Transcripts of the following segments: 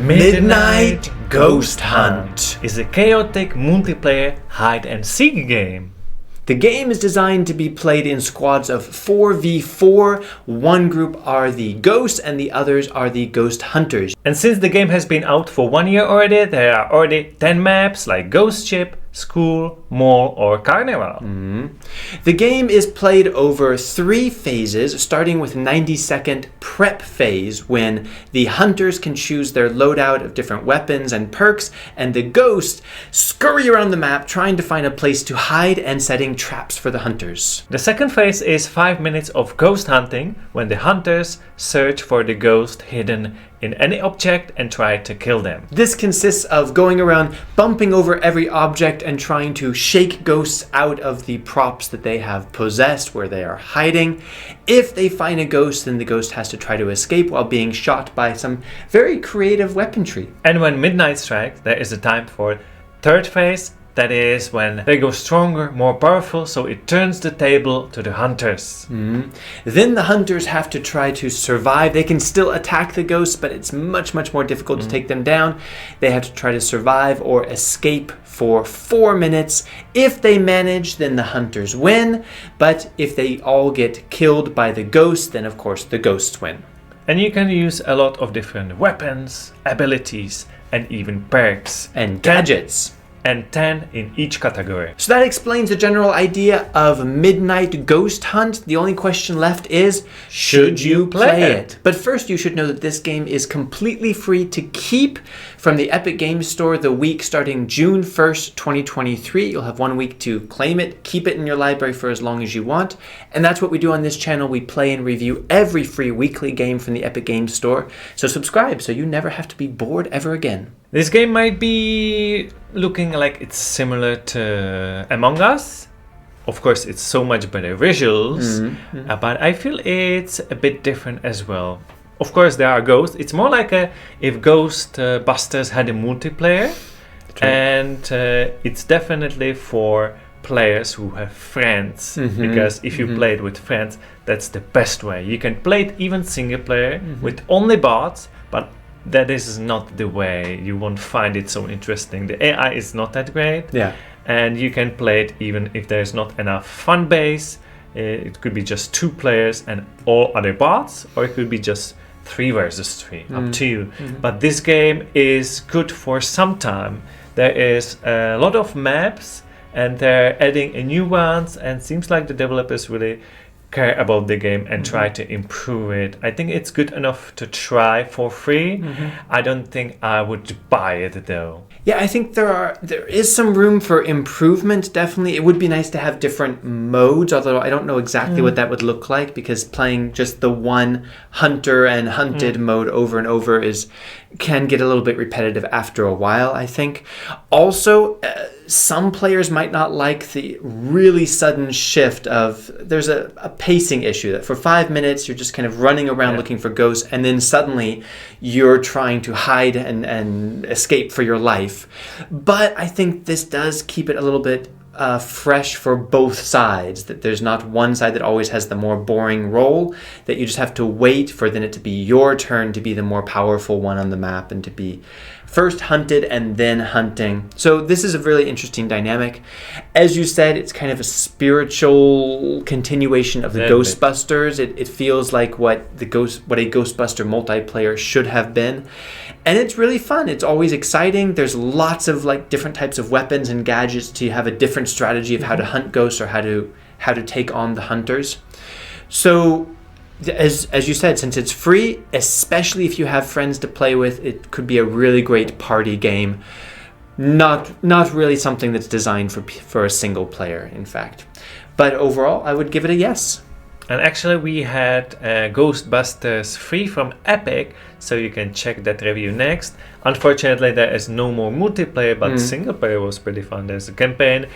Midnight Ghost Hunt is a chaotic multiplayer hide-and-seek game. The game is designed to be played in squads of 4v4. One group are the ghosts and the others are the ghost hunters. And since the game has been out for 1 year already, there are already 10 maps like Ghost Ship, School, Mall or Carnival. The game is played over 3 phases, starting with 90-second prep phase when the hunters can choose their loadout of different weapons and perks, and the ghosts scurry around the map trying to find a place to hide and setting traps for the hunters. The second phase is 5 minutes of ghost hunting when the hunters search for the ghost hidden in any object and try to kill them. This consists of going around bumping over every object and trying to shake ghosts out of the props that they have possessed where they are hiding. If they find a ghost, then the ghost has to try to escape while being shot by some very creative weaponry. And when midnight strikes, there is a time for third phase. That is when they go stronger, more powerful, so it turns the table to the hunters. Then the hunters have to try to survive. They can still attack the ghosts, but it's much more difficult to take them down. They have to try to survive or escape for 4 minutes. If they manage, then the hunters win. But if they all get killed by the ghosts, then of course the ghosts win. And you can use a lot of different weapons, abilities, and even perks. And gadgets. And 10 in each category. So that explains the general idea of Midnight Ghost Hunt. The only question left is, should you play it? But first you should know that this game is completely free to keep from the Epic Games Store the week starting June 1st, 2023. You'll have 1 week to claim it, keep it in your library for as long as you want. And that's what we do on this channel. We play and review every free weekly game from the Epic Games Store. So subscribe so you never have to be bored ever again. This game might be looking like it's similar to Among Us. Of course, it's so much better visuals, but I feel it's a bit different as well. Of course, there are ghosts. It's more like if Ghostbusters had a multiplayer, and it's definitely for players who have friends, because if you play it with friends, that's the best way. You can play it even single player with only bots, but that is not the way. You won't find it so interesting. The AI is not that great. And you can play it even if there's not enough fun base. It could be just 2 players and all other bots, or it could be just 3 versus 3, up to you. But this game is good for some time. There is a lot of maps and they're adding new ones, and seems like the developers really care about the game and try to improve it. I think it's good enough to try for free. I don't think I would buy it though. Yeah, I think there is some room for improvement, definitely. It would be nice to have different modes, although I don't know exactly what that would look like, because playing just the one hunter and hunted mode over and over can get a little bit repetitive after a while, I think. Also, some players might not like the really sudden shift of, there's a pacing issue that for 5 minutes you're just kind of running around looking for ghosts, and then suddenly you're trying to hide and escape for your life. But I think this does keep it a little bit fresh for both sides, that there's not one side that always has the more boring role, that you just have to wait for then it to be your turn to be the more powerful one on the map and to be first hunted and then hunting. So this is a really interesting dynamic. As you said, it's kind of a spiritual continuation of the Ghostbusters. It feels like what a Ghostbuster multiplayer should have been. And it's really fun. It's always exciting. There's lots of different types of weapons and gadgets to have a different strategy of how to hunt ghosts or how to take on the hunters. So as you said, since it's free, especially if you have friends to play with, it could be a really great party game. Not really something that's designed for a single player, in fact. But overall, I would give it a yes. And actually we had Ghostbusters free from Epic, so you can check that review next. Unfortunately, there is no more multiplayer, but single player was pretty fun. There's a campaign.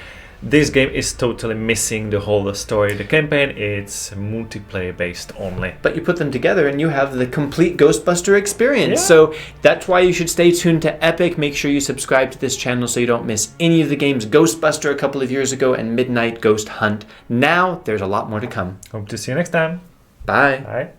This game is totally missing the whole story. The campaign, it's multiplayer based only. But you put them together and you have the complete Ghostbuster experience. So that's why you should stay tuned to Epic. Make sure you subscribe to this channel so you don't miss any of the games. Ghostbuster a couple of years ago and Midnight Ghost Hunt. Now there's a lot more to come. Hope to see you next time. Bye. Bye.